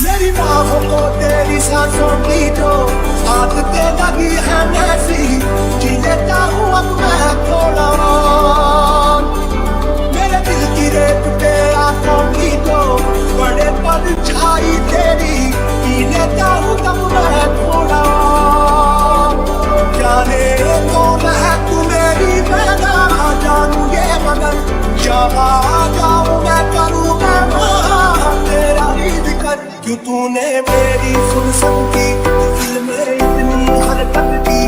मेरी बाहों को तेरी सांसों की जो आदतें लगी है ऐसी, जी लेता हूँ अब मैं थोड़ा और। मेरे दिल की रेत पे आंखों की जो बड़े परछाई तेरी, पी लेता हूँ तब मैं थोड़ा और। जाने कौन है तू मेरी, मैं ना जानू ये मगर जहाँ जाऊँ मैं करूँ मैं वहाँ तेरा ही जिक्र। क्यों तूने मेरी फुर्सत की दिल में इतनी हरकत की,